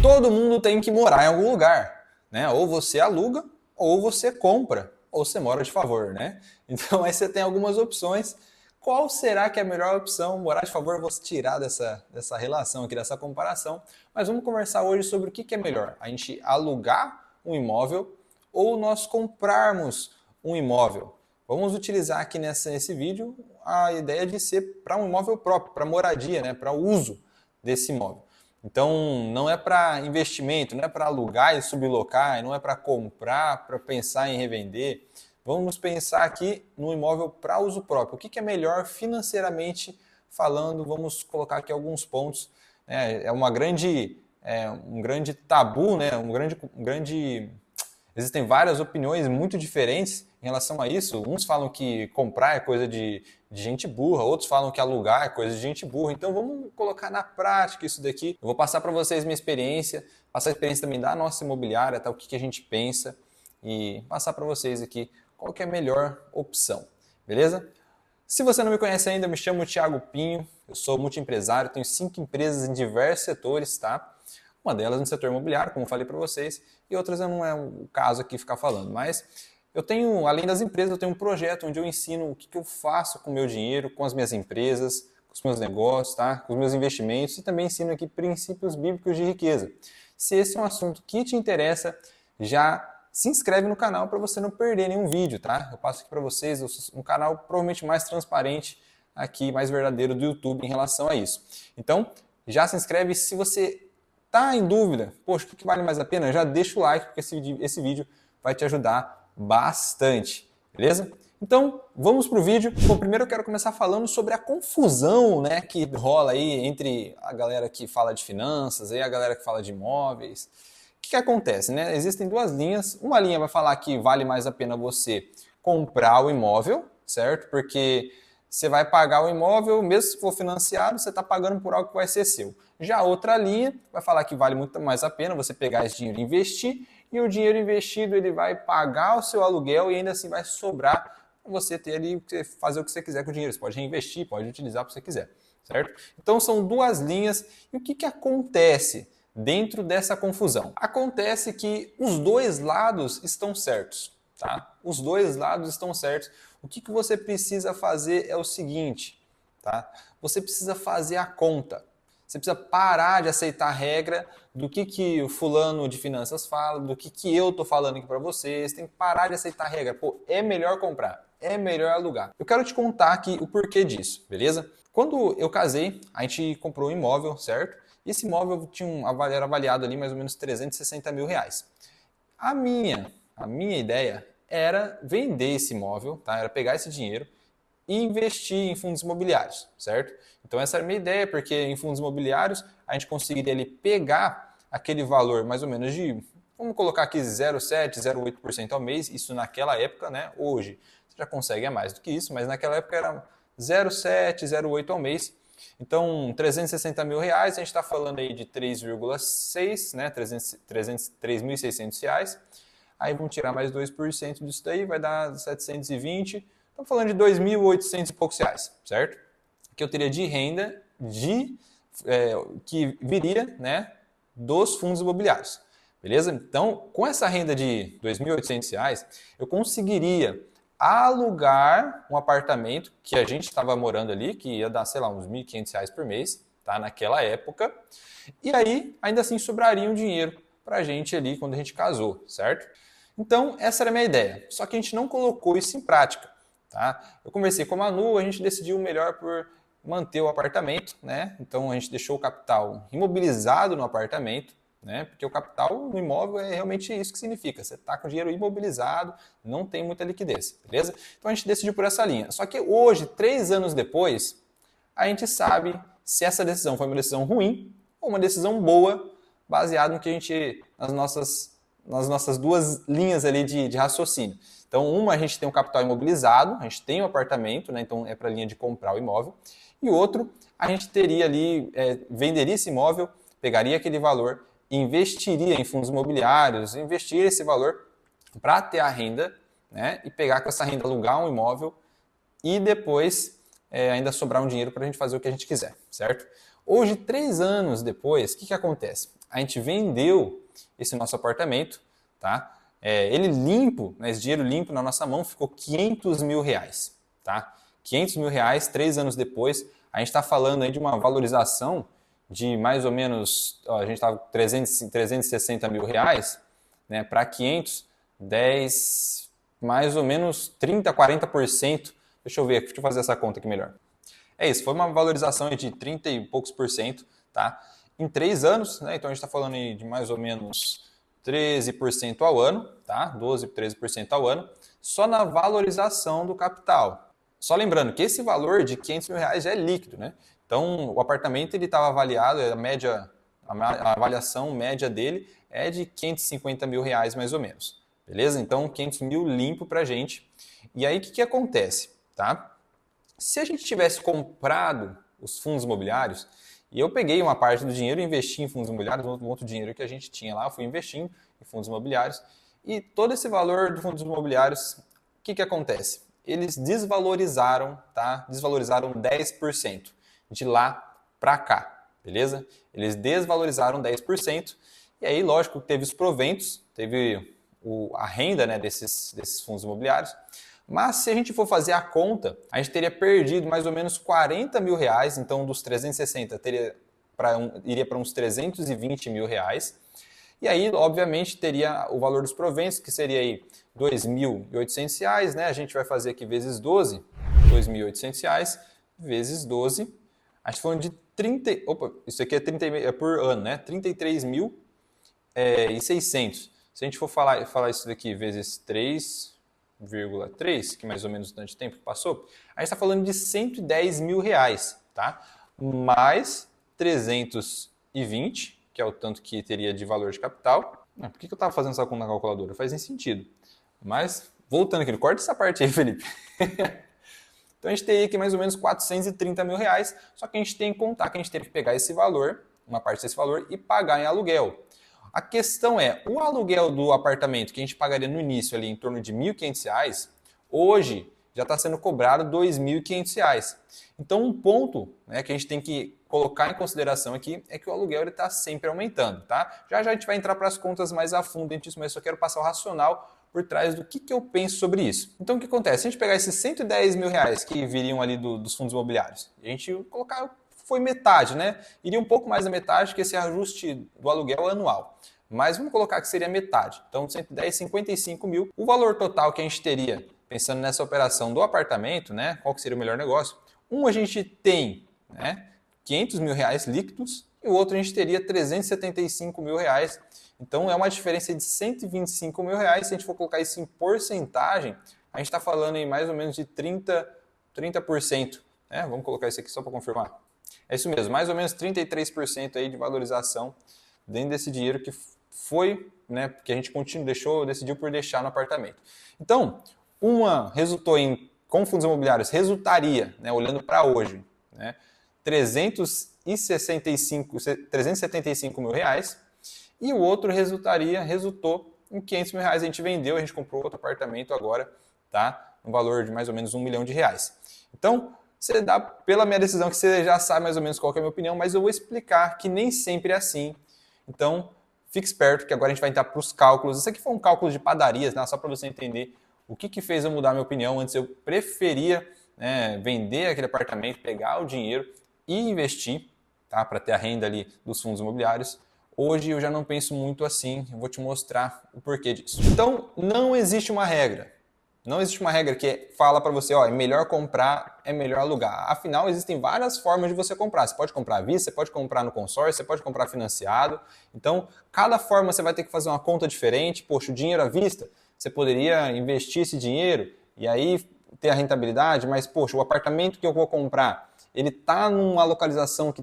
todo mundo tem que morar em algum lugar, né? Ou você aluga, ou você compra, ou você mora de favor, né? Então aí você tem algumas opções. Qual será que é a melhor opção? Morar de favor, eu vou tirar dessa relação aqui, dessa comparação. Mas vamos conversar hoje sobre o que é melhor. A gente alugar um imóvel ou nós comprarmos um imóvel. Vamos utilizar aqui nesse vídeo a ideia de ser para um imóvel próprio, para moradia, né? Para o uso desse imóvel. Então, não é para investimento, não é para alugar e sublocar, não é para comprar, para pensar em revender. Vamos pensar aqui no imóvel para uso próprio. O que é melhor financeiramente falando? Vamos colocar aqui alguns pontos. É um grande tabu, né? Existem várias opiniões muito diferentes em relação a isso. Uns falam que comprar é coisa de gente burra, outros falam que alugar é coisa de gente burra. Então vamos colocar na prática isso daqui. Eu vou passar para vocês minha experiência, passar a experiência também da nossa imobiliária, tá? O que a gente pensa e passar para vocês aqui qual que é a melhor opção, beleza? Se você não me conhece ainda, eu me chamo Thiago Pinho, eu sou multiempresário, tenho 5 empresas em diversos setores, tá? Uma delas no setor imobiliário, como eu falei para vocês, e outras não é o caso aqui ficar falando, mas eu tenho, além das empresas, eu tenho um projeto onde eu ensino o que eu faço com o meu dinheiro, com as minhas empresas, com os meus negócios, tá? Com os meus investimentos e também ensino aqui princípios bíblicos de riqueza. Se esse é um assunto que te interessa, já se inscreve no canal para você não perder nenhum vídeo, tá? Eu passo aqui para vocês um canal provavelmente mais transparente aqui, mais verdadeiro do YouTube em relação a isso. Então, já se inscreve. Se você tá em dúvida, poxa, o que vale mais a pena? Já deixa o like, porque esse vídeo vai te ajudar bastante, beleza? Então, vamos para o vídeo. Bom, primeiro eu quero começar falando sobre a confusão, né, que rola aí entre a galera que fala de finanças e a galera que fala de imóveis. O que acontece, né? Existem duas linhas. Uma linha vai falar que vale mais a pena você comprar o imóvel, certo? Porque você vai pagar o imóvel, mesmo se for financiado, você está pagando por algo que vai ser seu. Já a outra linha vai falar que vale muito mais a pena você pegar esse dinheiro e investir, e o dinheiro investido ele vai pagar o seu aluguel e ainda assim vai sobrar para você ter ali, fazer o que você quiser com o dinheiro. Você pode reinvestir, pode utilizar o que você quiser, certo? Então são duas linhas. E o que acontece dentro dessa confusão? Acontece que os dois lados estão certos, tá? Os dois lados estão certos. O que você precisa fazer é o seguinte, tá? Você precisa fazer a conta. Você precisa parar de aceitar a regra do que o fulano de finanças fala, do que eu tô falando aqui para vocês. Tem que parar de aceitar a regra. Pô, é melhor comprar, é melhor alugar. Eu quero te contar aqui o porquê disso, beleza? Quando eu casei, a gente comprou um imóvel, certo? E esse imóvel era avaliado ali mais ou menos 360 mil reais. A minha ideia era vender esse imóvel, tá? Era pegar esse dinheiro e investir em fundos imobiliários, certo? Então essa era a minha ideia, porque em fundos imobiliários a gente conseguiria ali pegar aquele valor mais ou menos de, vamos colocar aqui 0,7, 0,8% ao mês, isso naquela época, né? Hoje você já consegue mais do que isso, mas naquela época era 0,7, 0,8 ao mês. Então, 360 mil reais, a gente está falando aí de 3,6, né? 3.600 reais. Aí vamos tirar mais 2% disso daí, vai dar 720. Estamos falando de 2.800 e poucos reais, certo? Que eu teria de renda que viria, né, dos fundos imobiliários. Beleza? Então, com essa renda de 2.800 reais, eu conseguiria alugar um apartamento que a gente estava morando ali, que ia dar, sei lá, uns 1.500 reais por mês, tá? Naquela época. E aí, ainda assim, sobraria um dinheiro para a gente ali quando a gente casou, certo? Então, essa era a minha ideia. Só que a gente não colocou isso em prática, tá? Eu conversei com a Manu, a gente decidiu melhor por manter o apartamento, né? Então, a gente deixou o capital imobilizado no apartamento, né? Porque o capital no imóvel é realmente isso que significa. Você está com o dinheiro imobilizado, não tem muita liquidez, beleza? Então a gente decidiu por essa linha. Só que hoje, 3 anos depois, a gente sabe se essa decisão foi uma decisão ruim ou uma decisão boa, baseado no que a gente, nas nossas duas linhas ali de raciocínio. Então, uma, a gente tem um capital imobilizado, a gente tem um apartamento, né? Então é para a linha de comprar o imóvel. E outro, a gente teria ali, venderia esse imóvel, pegaria aquele valor, investiria em fundos imobiliários, investir esse valor para ter a renda, né, e pegar com essa renda, alugar um imóvel e depois ainda sobrar um dinheiro para a gente fazer o que a gente quiser, certo? Hoje, 3 anos depois, o que acontece? a gente vendeu esse nosso apartamento, tá? Ele limpo, né, esse dinheiro limpo na nossa mão ficou R$500 mil, tá? R$500 mil, 3 anos depois, a gente está falando aí de uma valorização de mais ou menos, ó, a gente estava com 360 mil reais, né, para 500, 10, mais ou menos 30, 40%. Deixa eu ver, deixa eu fazer essa conta aqui melhor. É isso, foi uma valorização de 30 e poucos por cento, tá? Em 3 anos, né? Então a gente está falando aí de mais ou menos 13% ao ano, tá? 12, 13% ao ano, só na valorização do capital. Só lembrando que esse valor de R$500 mil já é líquido, né? Então o apartamento ele estava avaliado, a avaliação média dele é de R$550 mil mais ou menos, beleza? Então 500 mil limpo para a gente. E aí o que acontece, tá? Se a gente tivesse comprado os fundos imobiliários, e eu peguei uma parte do dinheiro e investi em fundos imobiliários, um outro dinheiro que a gente tinha lá, eu fui investindo em fundos imobiliários, e todo esse valor de fundos imobiliários, o que acontece? Eles desvalorizaram, tá? Desvalorizaram 10% de lá para cá, beleza? Eles desvalorizaram 10%, e aí, lógico, teve os proventos, teve a renda, né, desses fundos imobiliários. Mas se a gente for fazer a conta, a gente teria perdido mais ou menos R$40 mil, então dos 360 iria para uns 320 mil reais. E aí, obviamente, teria o valor dos proventos, que seria aí R$2.800, né? A gente vai fazer aqui vezes 12, R$2.800 vezes 12. A gente está falando de 30, opa, isso aqui é por ano, né? 33.600. Se a gente for falar isso daqui vezes 3,3, que mais ou menos o tanto de tempo que passou, a gente está falando de R$110 mil, tá? Mais 320, que é o tanto que teria de valor de capital. Por que eu estava fazendo essa conta na calculadora? Faz nem sentido. Mas, voltando aqui, corta essa parte aí, Felipe. Então a gente teria aqui mais ou menos R$430 mil, só que a gente tem que contar que a gente teve que pegar esse valor, uma parte desse valor, e pagar em aluguel. A questão é, o aluguel do apartamento que a gente pagaria no início ali em torno de R$1.500, hoje já está sendo cobrado R$2.500. Então um ponto, né, que a gente tem que colocar em consideração aqui é que o aluguel está sempre aumentando, tá? Já a gente vai entrar para as contas mais a fundo dentro disso, mas eu só quero passar o racional por trás do que eu penso sobre isso. Então o que acontece? Se a gente pegar esses R$110 mil que viriam ali dos fundos imobiliários, a gente colocar, foi metade, né? Iria um pouco mais da metade que esse ajuste do aluguel anual. Mas vamos colocar que seria metade. Então 110, 55 mil. O valor total que a gente teria, pensando nessa operação do apartamento, né? Qual que seria o melhor negócio? A gente tem, né, R$500 mil líquidos e o outro a gente teria R$375 mil. Então é uma diferença de R$125 mil. Se a gente for colocar isso em porcentagem, a gente está falando em mais ou menos de 30%. Né? Vamos colocar isso aqui só para confirmar. É isso mesmo, mais ou menos 33% aí de valorização dentro desse dinheiro que foi, né, que a gente decidiu por deixar no apartamento. Então, com fundos imobiliários resultaria, né, olhando para hoje, né, 375 mil reais, e o outro resultou em R$500 mil. A gente vendeu, a gente comprou outro apartamento agora, tá, no valor de mais ou menos R$1 milhão. Então, você dá pela minha decisão que você já sabe mais ou menos qual que é a minha opinião, mas eu vou explicar que nem sempre é assim. Então, fique esperto que agora a gente vai entrar para os cálculos. Isso aqui foi um cálculo de padarias, né? Só para você entender o que fez eu mudar a minha opinião. Antes eu preferia, né, vender aquele apartamento, pegar o dinheiro e investir, tá, para ter a renda ali dos fundos imobiliários. Hoje eu já não penso muito assim, eu vou te mostrar o porquê disso. Então, não existe uma regra. Não existe uma regra que fala para você, ó, é melhor comprar, é melhor alugar. Afinal, existem várias formas de você comprar. Você pode comprar à vista, você pode comprar no consórcio, você pode comprar financiado. Então, cada forma você vai ter que fazer uma conta diferente. Poxa, o dinheiro à vista, você poderia investir esse dinheiro e aí ter a rentabilidade, mas, poxa, o apartamento que eu vou comprar, ele está numa localização que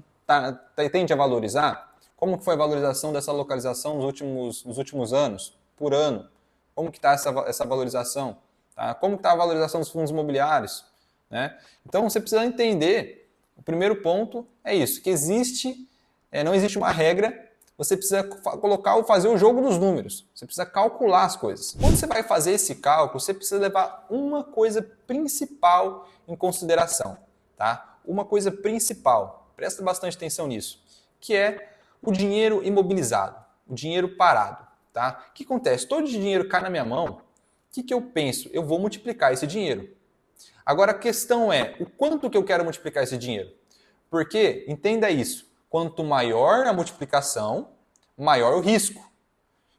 tende a valorizar? Como foi a valorização dessa localização nos últimos anos, por ano? Como que está essa valorização? Tá? Como está a valorização dos fundos imobiliários? Né? Então, você precisa entender, o primeiro ponto é isso, que não existe uma regra, você precisa fazer o jogo dos números, você precisa calcular as coisas. Quando você vai fazer esse cálculo, você precisa levar uma coisa principal em consideração. Tá? Uma coisa principal, presta bastante atenção nisso, que é o dinheiro imobilizado, o dinheiro parado, tá? O que acontece? Todo dinheiro cai na minha mão, o que eu penso? Eu vou multiplicar esse dinheiro. Agora a questão é, o quanto que eu quero multiplicar esse dinheiro? Porque, entenda isso, quanto maior a multiplicação, maior o risco.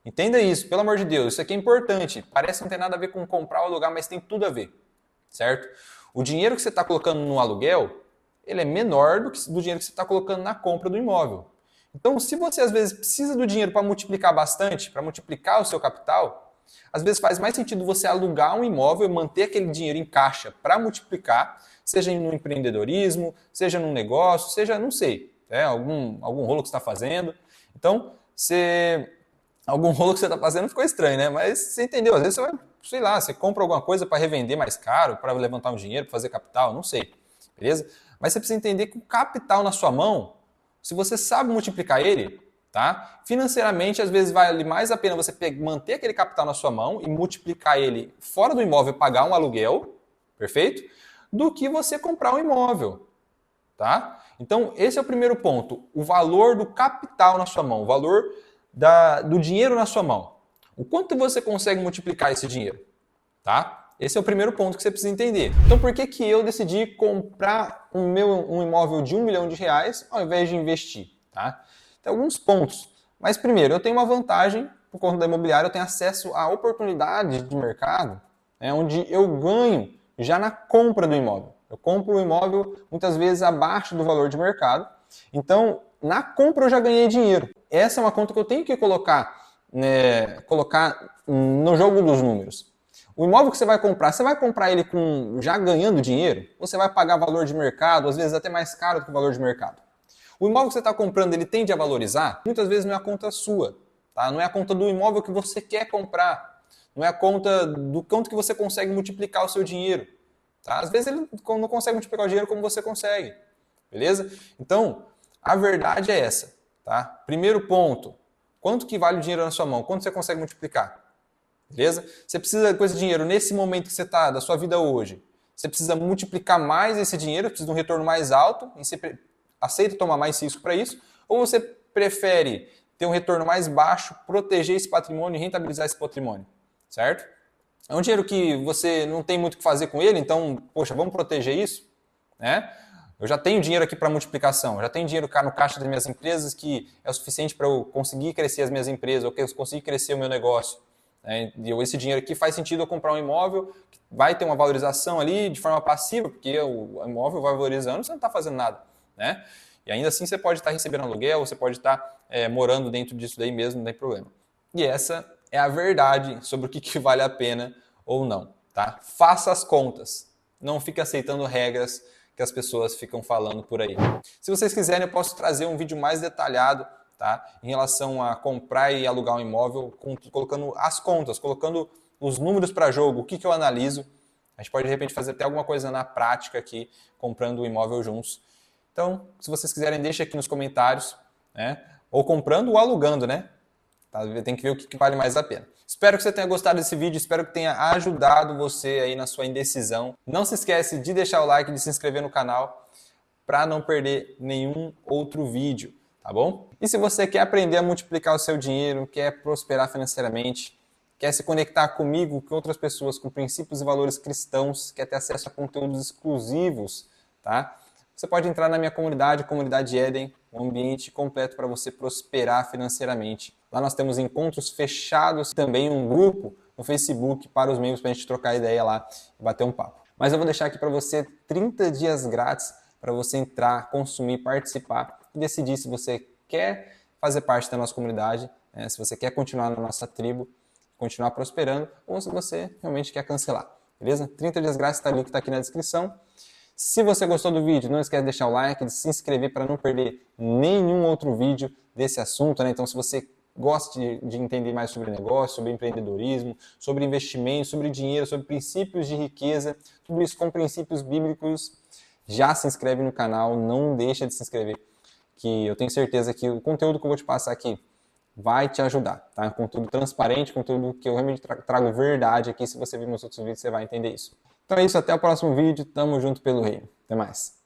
Entenda isso, pelo amor de Deus, isso aqui é importante. Parece que não tem nada a ver com comprar ou alugar, mas tem tudo a ver, certo? O dinheiro que você está colocando no aluguel, ele é menor do dinheiro que você está colocando na compra do imóvel. Então, se você às vezes precisa do dinheiro para multiplicar bastante, para multiplicar o seu capital, às vezes faz mais sentido você alugar um imóvel e manter aquele dinheiro em caixa para multiplicar, seja no empreendedorismo, seja num negócio, seja, não sei, algum rolo que você está fazendo. Então, algum rolo que você está fazendo ficou estranho, né? Mas você entendeu, às vezes você vai, sei lá, você compra alguma coisa para revender mais caro, para levantar um dinheiro, para fazer capital, não sei, beleza? Mas você precisa entender que o capital na sua mão, se você sabe multiplicar ele, tá? Financeiramente, às vezes vale mais a pena você manter aquele capital na sua mão e multiplicar ele fora do imóvel e pagar um aluguel, perfeito? Do que você comprar um imóvel, tá? Então, esse é o primeiro ponto, o valor do capital na sua mão, o valor do dinheiro na sua mão. O quanto você consegue multiplicar esse dinheiro, tá? Esse é o primeiro ponto que você precisa entender. Então, por que eu decidi comprar um imóvel de R$1 milhão ao invés de investir, tá? Tem alguns pontos. Mas, primeiro, eu tenho uma vantagem, por conta da imobiliária, eu tenho acesso a oportunidades de mercado, onde eu ganho já na compra do imóvel. Eu compro o imóvel, muitas vezes, abaixo do valor de mercado. Então, na compra eu já ganhei dinheiro. Essa é uma conta que eu tenho que colocar no jogo dos números. O imóvel que você vai comprar ele já ganhando dinheiro? Ou você vai pagar valor de mercado, às vezes até mais caro do que o valor de mercado? O imóvel que você está comprando, ele tende a valorizar? Muitas vezes não é a conta sua, tá? Não é a conta do imóvel que você quer comprar. Não é a conta do quanto que você consegue multiplicar o seu dinheiro. Tá? Às vezes ele não consegue multiplicar o dinheiro como você consegue. Beleza? Então, a verdade é essa. Tá? Primeiro ponto, quanto que vale o dinheiro na sua mão? Quanto você consegue multiplicar? Beleza? Você precisa com esse dinheiro, nesse momento que você está, da sua vida hoje, você precisa multiplicar mais esse dinheiro, precisa de um retorno mais alto, e você aceita tomar mais risco para isso, ou você prefere ter um retorno mais baixo, proteger esse patrimônio e rentabilizar esse patrimônio, certo? É um dinheiro que você não tem muito o que fazer com ele, então, poxa, vamos proteger isso, né? Eu já tenho dinheiro aqui para multiplicação, eu já tenho dinheiro no caixa das minhas empresas que é o suficiente para eu conseguir crescer as minhas empresas, ou que eu conseguir crescer o meu negócio. E esse dinheiro aqui faz sentido eu comprar um imóvel, que vai ter uma valorização ali de forma passiva, porque o imóvel vai valorizando, você não está fazendo nada, né? E ainda assim você pode estar recebendo aluguel, você pode estar morando dentro disso daí mesmo, não tem problema. E essa é a verdade sobre o que vale a pena ou não, tá? Faça as contas, não fique aceitando regras que as pessoas ficam falando por aí. Se vocês quiserem, eu posso trazer um vídeo mais detalhado, tá? Em relação a comprar e alugar um imóvel, colocando as contas, colocando os números para jogo, o que eu analiso. A gente pode, de repente, fazer até alguma coisa na prática aqui, comprando o imóvel juntos. Então, se vocês quiserem, deixa aqui nos comentários, né? Ou comprando ou alugando, né? Tá? Tem que ver o que vale mais a pena. Espero que você tenha gostado desse vídeo, espero que tenha ajudado você aí na sua indecisão. Não se esquece de deixar o like, de se inscrever no canal para não perder nenhum outro vídeo, tá bom? E se você quer aprender a multiplicar o seu dinheiro, quer prosperar financeiramente, quer se conectar comigo, com outras pessoas, com princípios e valores cristãos, quer ter acesso a conteúdos exclusivos, tá? Você pode entrar na minha comunidade, Comunidade Éden, um ambiente completo para você prosperar financeiramente. Lá nós temos encontros fechados, também um grupo no Facebook para os membros, para a gente trocar ideia lá e bater um papo. Mas eu vou deixar aqui para você 30 dias grátis para você entrar, consumir, participar e decidir se você quer fazer parte da nossa comunidade, se você quer continuar na nossa tribo, continuar prosperando, ou se você realmente quer cancelar, beleza? 30 dias grátis, tá, o link está aqui na descrição. Se você gostou do vídeo, não esquece de deixar o like, de se inscrever para não perder nenhum outro vídeo desse assunto, né? Então, se você gosta de entender mais sobre negócio, sobre empreendedorismo, sobre investimento, sobre dinheiro, sobre princípios de riqueza, tudo isso com princípios bíblicos, já se inscreve no canal, não deixa de se inscrever, que eu tenho certeza que o conteúdo que eu vou te passar aqui vai te ajudar, tá? Conteúdo transparente, conteúdo que eu realmente trago verdade aqui. Se você vir meus outros vídeos, você vai entender isso. Então é isso, até o próximo vídeo. Tamo junto pelo reino. Até mais.